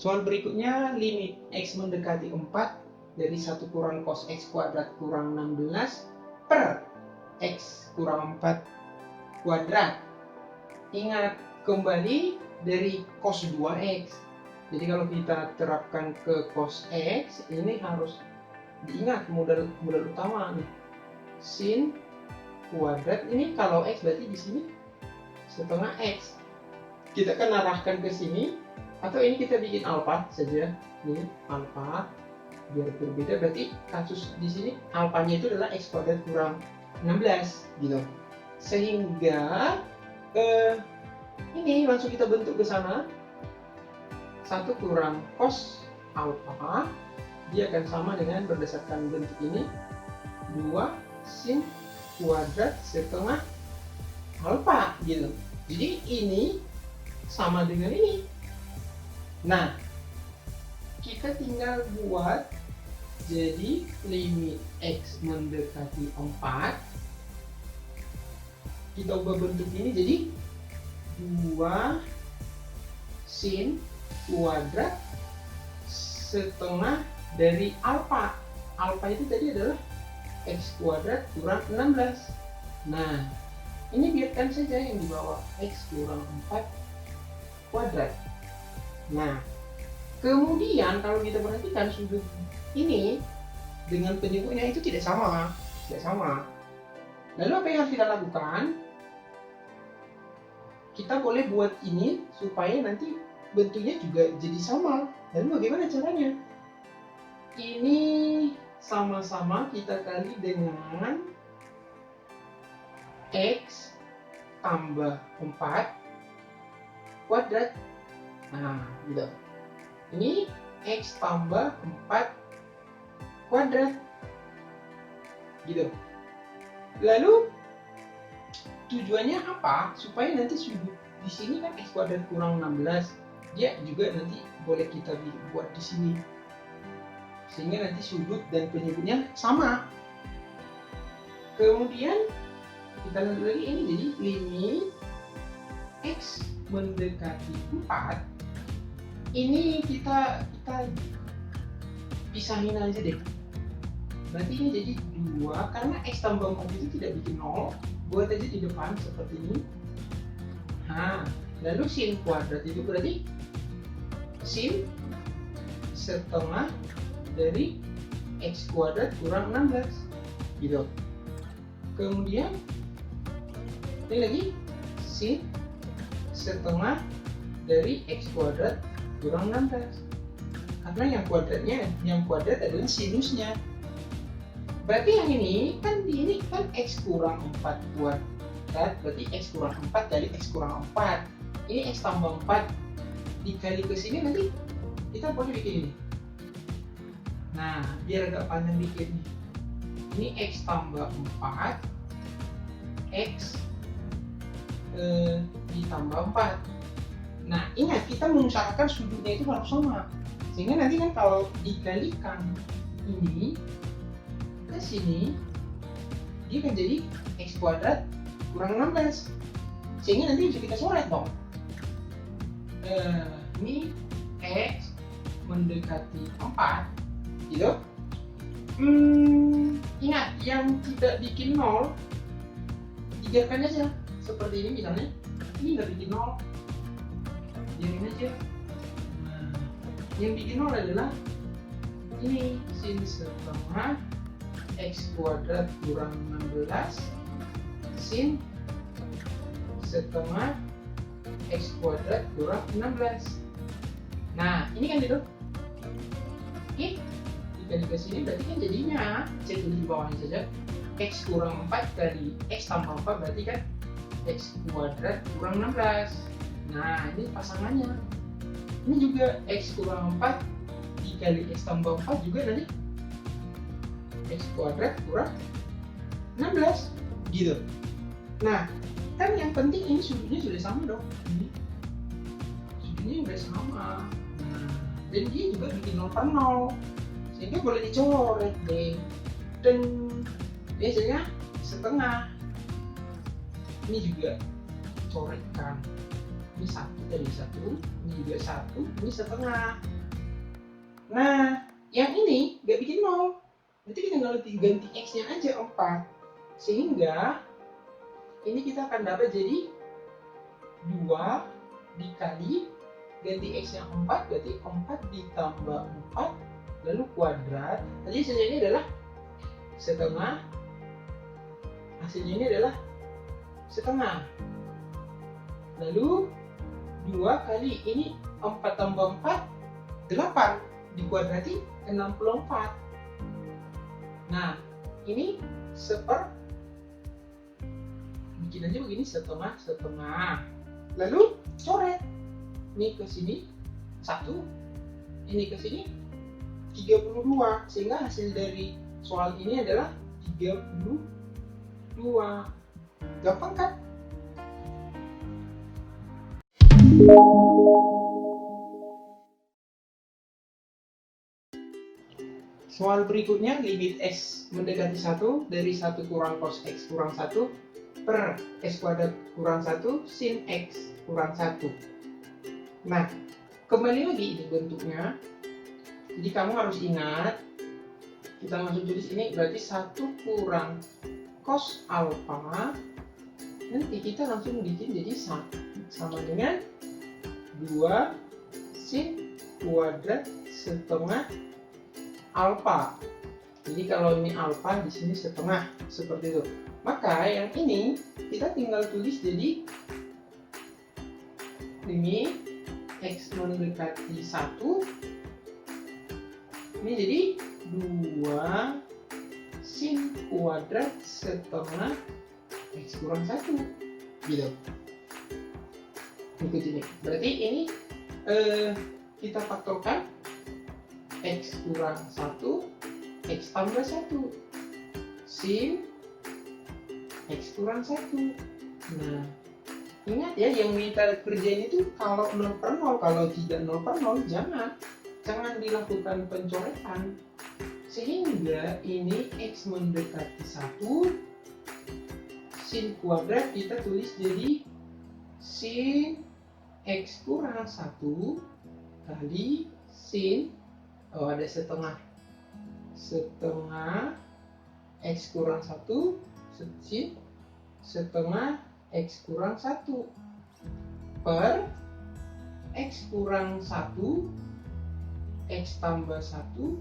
Soal berikutnya, limit X mendekati 4 dari 1 kurang cos X kuadrat kurang 16 per X kurang 4 kuadrat. Ingat, kembali dari cos 2X. Jadi kalau kita terapkan ke cos X, ini harus diingat modal utama nih. Sin kuadrat, ini kalau X berarti di sini setengah X. Kita akan arahkan ke sini, atau ini kita bikin alfa saja. Ini alfa, biar berbeda, berarti kasus di sini alfanya itu adalah X kuadrat kurang 16 gitu. Sehingga ini langsung kita bentuk ke sana. 1 kurang cos alfa, dia akan sama dengan berdasarkan bentuk ini 2 sin kuadrat setengah alfa gitu. Jadi ini sama dengan ini. Nah, kita tinggal buat jadi limit X mendekati 4. Kita ubah bentuk ini jadi 2 sin kuadrat setengah dari alfa. Alfa itu tadi adalah X kuadrat kurang 16. Nah, ini biarkan saja yang di bawah X kurang 4 kuadrat. Nah, kemudian kalau kita perhatikan sudut ini dengan penyebutnya itu tidak sama. Lalu apa yang harus kita lakukan? Kita boleh buat ini supaya nanti bentuknya juga jadi sama. Lalu bagaimana caranya? Ini sama-sama kita kali dengan X tambah 4 kuadrat. Nah, gitu. Ini X tambah 4 kuadrat. Gitu. Lalu tujuannya apa? Supaya nanti sudut di sini kan X kuadrat kurang 16. Dia juga nanti boleh kita buat di sini. Sehingga nanti sudut dan penyebutnya sama. Kemudian kita lanjut lagi, ini jadi limit X mendekati 4. Ini kita pisahin aja deh. Berarti ini jadi 2, karena X tambah 4 itu tidak bikin 0. Buat aja di depan seperti ini. Nah, lalu sin kuadrat itu berarti sin setengah dari X kuadrat kurang 16 gitu. Kemudian ini lagi sin setengah dari X kuadrat kurang 16, karena yang kuadrat adalah sinusnya. Berarti yang ini kan X kurang 4 kuadrat, berarti X kurang 4 kali X kurang 4. Ini X tambah 4 dikali ke sini, nanti kita boleh bikin ini. Nah, biar agak panjang dikit nih. Ini X tambah 4 X ditambah 4. Nah, ingat kita mengusahakan sudutnya itu harus sama. Sehingga nanti kan kalau dikalikan ini ke sini, dia akan jadi X kuadrat kurang 16. Sehingga nanti bisa kita coret dong. Ini X mendekati 4 gitu. Ingat, yang tidak bikin 0 dibiarkan aja seperti ini. Misalnya ini nggak bikin 0, biarin aja. Nah, yang bikin 0 adalah ini sin setengah X kuadrat kurang 16 sin setengah X kuadrat kurang 16. Nah, ini kan itu. Oke, dikali ke sini berarti kan jadinya, saya tulis di bawahnya saja, X kurang 4 kali X tambah 4 berarti kan X kuadrat kurang 16. Nah, ini pasangannya. Ini juga X kurang 4 dikali X tambah 4 juga nanti X kuadrat kurang 16 gitu. Nah, kan yang penting ini sudutnya sudah sama dong. Ini sudutnya sudah sama. Nah, dan dia juga bikin 0 per 0, sehingga boleh dicoret deh. Dan biasanya setengah. Ini juga coretkan. Ini 1 dari 1, ini juga 1, ini setengah. Nah, yang ini nggak bikin 0. Nanti kita tinggal ganti X-nya aja 4. Sehingga ini kita akan dapat jadi 2 dikali ganti X-nya 4, berarti 4 ditambah 4 lalu kuadrat. Jadi hasilnya ini adalah setengah. Hasilnya ini adalah setengah. Lalu 2 kali ini 4 tambah 4 8 dikuadrati 64. Nah, ini bikin aja begini, setengah. Lalu coret. Ini ke sini 1, ini ke sini 32. Sehingga hasil dari soal ini adalah 32. Gampang kan? Soal berikutnya, limit X mendekati 1 dari 1 kurang cos X kurang 1 per X kuadrat kurang 1 sin X kurang 1. Nah, kembali lagi ini bentuknya. Jadi kamu harus ingat, kita langsung tulis ini berarti 1 kurang cos alpha. Nanti kita langsung bikin jadi 1 sama dengan 2 sin kuadrat setengah alpha. Jadi kalau ini alpha, di sini setengah, seperti itu. Maka yang ini kita tinggal tulis jadi limit X mendekati 1. Ini jadi 2 sin kuadrat setengah X kurang 1. Gitu. Ikut ini. Berarti ini kita faktorkan X kurang 1, X tambah 1 sin X kurang 1. Nah, ingat ya, yang kita kerjain itu kalau 0 per 0, kalau tidak 0 per 0 jangan dilakukan pencoretan. Sehingga ini X mendekati 1, sin kuadrat kita tulis jadi sin X kurang 1 kali sin, ada setengah X kurang 1 sin setengah X kurang 1 per X kurang 1 X tambah 1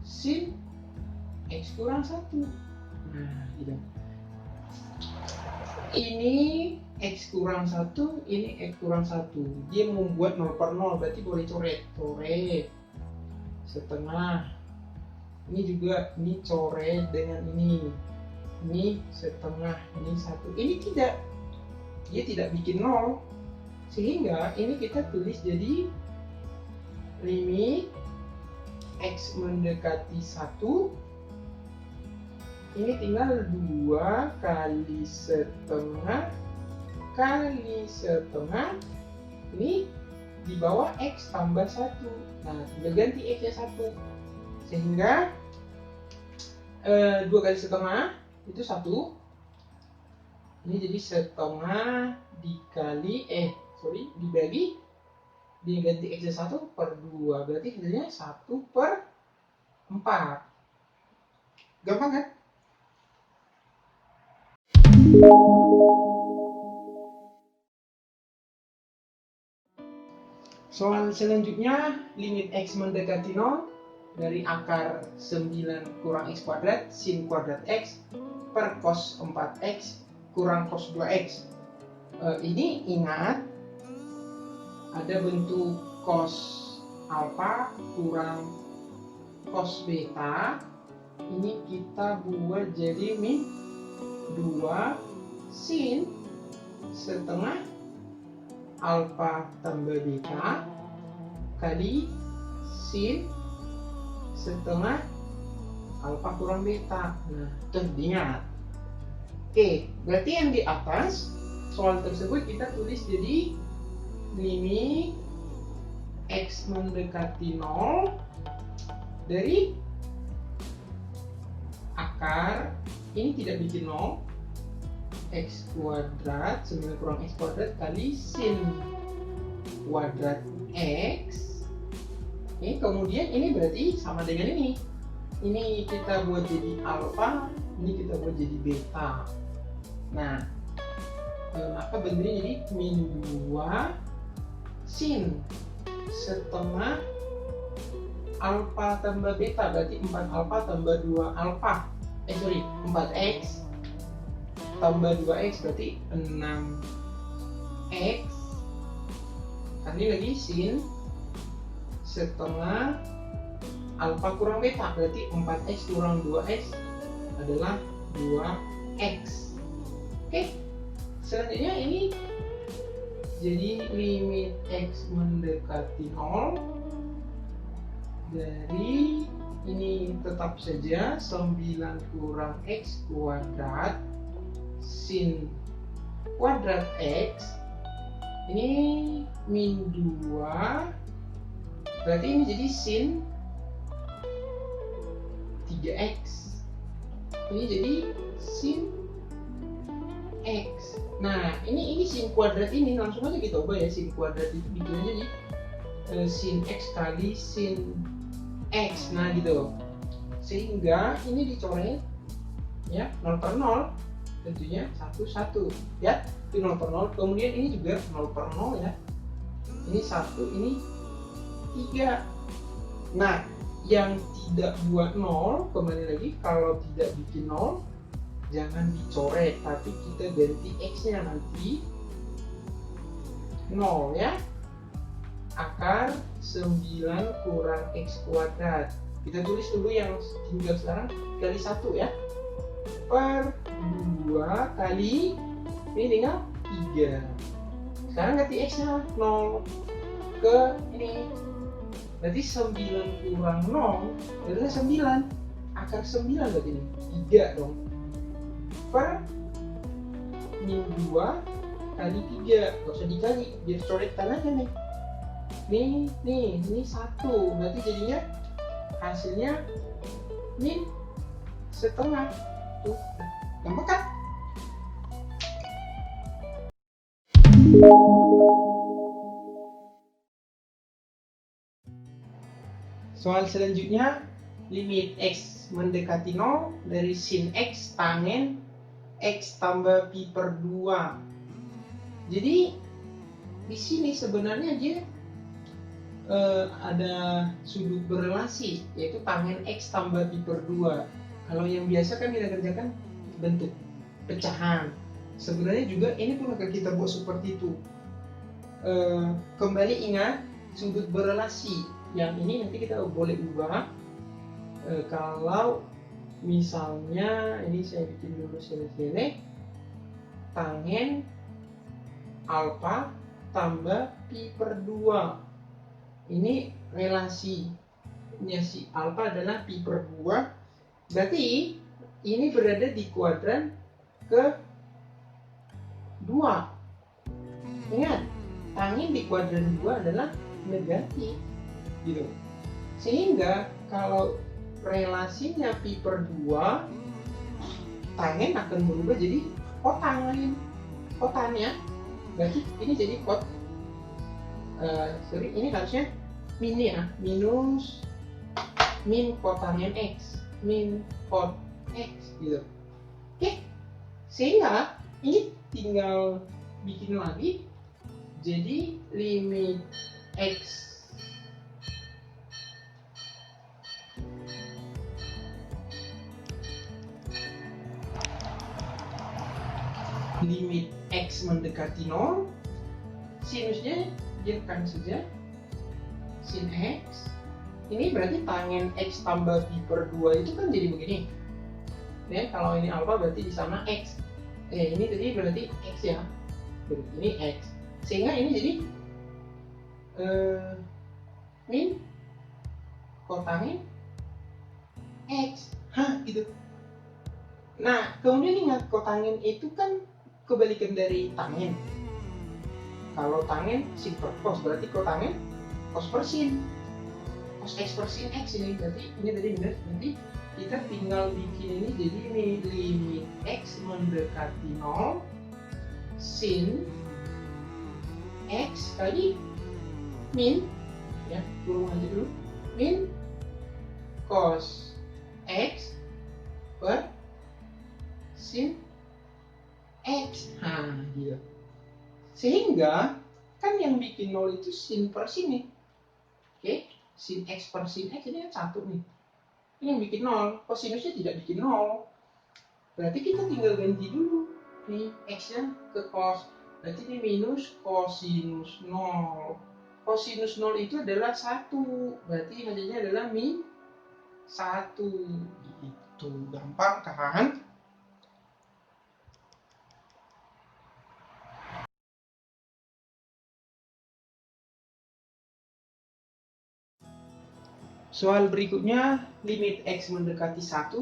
sin X kurang 1. Nah, gitu. Ini X kurang 1, ini X kurang 1. Dia membuat 0 per 0, berarti boleh coret setengah. Ini juga, ini coret dengan ini setengah, ini 1. Ini tidak, dia tidak bikin 0. Sehingga ini kita tulis jadi limit X mendekati 1. Ini tinggal 2 kali setengah kali setengah. Ini di bawah X tambah 1. Nah, tinggal ganti X-nya 1. Sehingga 2 kali setengah itu 1. Ini jadi setengah dikali dibagi, diganti X-nya 1 per 2. Berarti hasilnya 1 per 4. Gampang kan? Soal selanjutnya, limit X mendekati 0 dari akar 9 kurang X kuadrat sin kuadrat X per cos 4X kurang cos 2X. Ini ingat, ada bentuk cos alpha kurang cos beta. Ini kita buat jadi min 2 sin setengah alpha tambah beta kali sin setengah alpha kurang beta. Nah, ingat. Oke, berarti yang di atas soal tersebut kita tulis jadi limit X mendekati 0 dari akar, ini tidak bikin 0, X kuadrat 9 kurang X kuadrat kali sin kuadrat X Ini kemudian ini berarti sama dengan ini. Ini kita buat jadi alfa, ini kita buat jadi beta. Nah, maka bentuknya jadi min 2 sin setengah alfa tambah beta, berarti 4 alfa tambah 2 alfa. 4x tambah 2x berarti 6x kali lagi sin setengah alfa kurang beta, berarti 4x kurang 2x adalah 2x. Oke, selanjutnya ini jadi limit x mendekati 0 dari ini tetap saja 9 kurang x kuadrat sin kuadrat x ini min 2 berarti ini jadi sin 3x, ini jadi sin x. Nah ini sin kuadrat ini langsung aja kita ubah ya, sin kuadrat itu bikin aja jadi sin x kali sin x. Nah gitu, sehingga ini dicoret ya 0 per 0 tentunya 1 1 ya, itu 0 per 0. Kemudian ini juga 0 per 0 ya, ini 1 ini 3. Nah yang tidak buat 0 kembali lagi, kalau tidak bikin 0 jangan dicoret, tapi kita ganti x nya nanti 0 ya, akar 9 kurang x kuadrat. Kita tulis dulu yang tinggal sekarang kali 1 ya, per 2 kali ini tinggal 3. Sekarang ganti x nya 0 ke ini, berarti 9 kurang 0 adalah 9, akar 9 berarti ini 3 dong, per min 2 kali 3, gak usah dikali biar coretan aja nih. Nih ini 1, berarti jadinya hasilnya min setengah. Tuh, gampang kan? Soal selanjutnya, limit x mendekati 0 dari sin x tangen x tambah pi per 2. Jadi di sini sebenarnya dia ada sudut berelasi, yaitu tangen x tambah pi per 2. Kalau yang biasa kan kita kerjakan bentuk pecahan. Sebenarnya juga ini pun akan kita buat seperti itu. Kembali ingat sudut berelasi. Yang ini nanti kita boleh ubah. Kalau misalnya ini saya bikin dulu sini tangen alfa tambah pi per 2. Ini relasinya si alfa adalah pi per 2, berarti ini berada di kuadran ke 2. Ingat, tangen di kuadran 2 adalah negatif gitu. Sehingga kalau relasinya pi per 2, tangen akan berubah jadi kotan ya. Berarti ini jadi kot. Ini harusnya min ya, minus min kotangen x, min kot x gitu. Oke, sehingga ini tinggal bikin lagi jadi limit x mendekati 0, sinusnya biarkan saja sin x. Ini berarti tangen x tambah pi per 2 itu kan jadi begini ya, kalau ini alfa berarti di sana x, ini tadi berarti x ya, ini x, sehingga ini jadi min kotangen x gitu. Nah kemudian ingat, kotangen itu kan kebalikan dari tangen. Kalau tangen sin per cos, berarti kotangen cos per sin, cos x per sin x. Ini berarti ini tadi benar, nanti kita tinggal bikin ini jadi ini limit x mendekati 0 sin x kali min ya, kurung aja dulu min cos X per sin X. Nah, gitu. Sehingga kan yang bikin 0 itu sin per sin nih. Oke, sin X per sin X ini kan 1 nih. Ini yang bikin 0, kosinusnya tidak bikin 0. Berarti kita tinggal ganti dulu nih X-nya ke cos. Berarti ini minus kosinus 0. Kosinus 0 itu adalah 1. Berarti hasilnya adalah min 1. Itu gampang kan? Soal berikutnya, limit X mendekati 1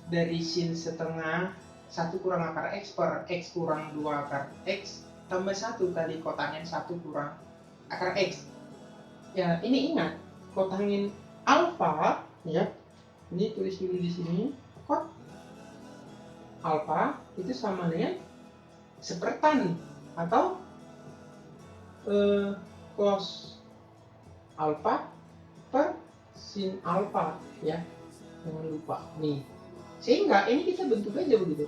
dari sin setengah 1 kurang akar X per X kurang 2 akar X tambah 1 kali kotangin 1 kurang akar X. Ya, ini ingat, kotangin alfa, ya. Ini tulis dulu di sini, kot alfa itu sama dengan sepertan atau cos alfa per sin alfa, ya, jangan lupa nih. Sehingga ini kita bentuk aja begitu.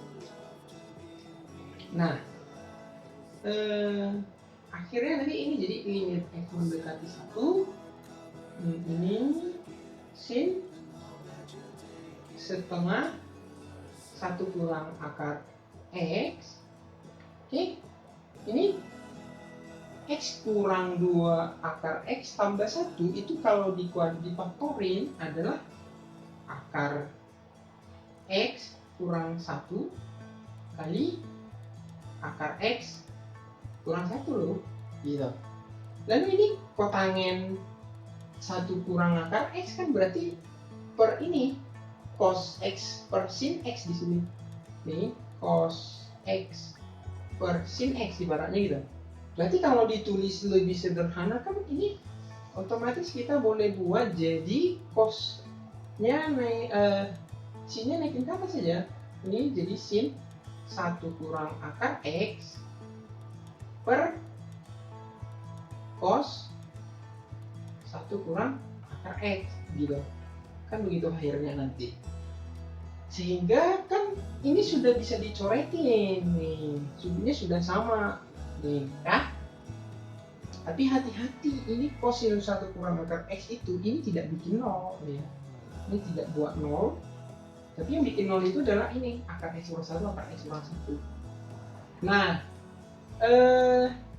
Nah, akhirnya nanti ini jadi limit X mendekati 1. Ini sin setengah 1 kurang akar X. Oke, ini X kurang 2 akar X tambah 1 itu kalau difaktorin adalah akar X kurang 1 kali akar X kurang 1 loh, gitu. Lalu ini kotangin 1 kurang akar X kan berarti per ini cos X per sin X di sini. Nih, cos X per sin X ibaratnya gitu. Berarti kalau ditulis lebih sederhana kan ini otomatis kita boleh buat jadi cosnya naik, sinnya naikin ke atas saja. Ini jadi sin 1 kurang akar X per cos 1 kurang akar X, gitu. Kan begitu akhirnya nanti. Sehingga kan ini sudah bisa dicoretin nih, suhunya sudah sama nih, ya. Tapi hati-hati, ini kosinus 1 kurang akar X itu ini tidak bikin 0, ya. Ini tidak buat 0. Tapi yang bikin 0 itu adalah ini, akar X kurang 1, akar X kurang 1. Nah,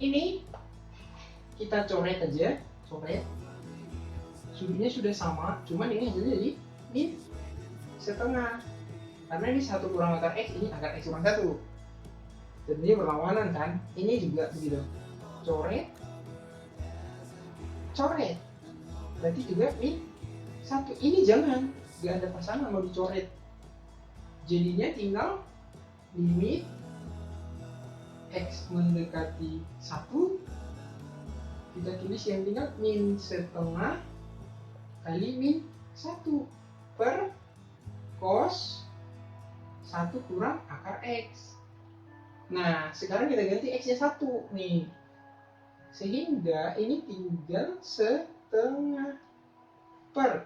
ini kita coret aja, coret. Sudutnya sudah sama, cuman ini hasilnya jadi min setengah. Karena ini 1 kurang akar X, ini akar X kurang 1. Dan ini berlawanan kan, ini juga begitu. Coret, coret. Berarti juga min 1. Ini jangan, gak ada pasangan mau dicoret. Jadinya tinggal limit X mendekati 1, kita tulis yang tinggal min setengah kali min 1 per cos 1 kurang akar X. Nah, sekarang kita ganti X nya 1 nih. Sehingga ini tinggal setengah per.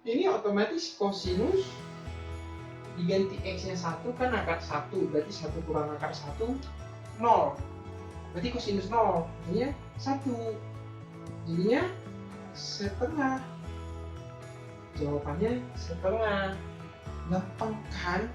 Ini otomatis kosinus diganti X nya 1 kan akar 1. Berarti 1 kurang akar 1, 0. Berarti kosinus 0. Jadinya 1. Jadinya setengah. Jawabannya setengah. Gampang kan?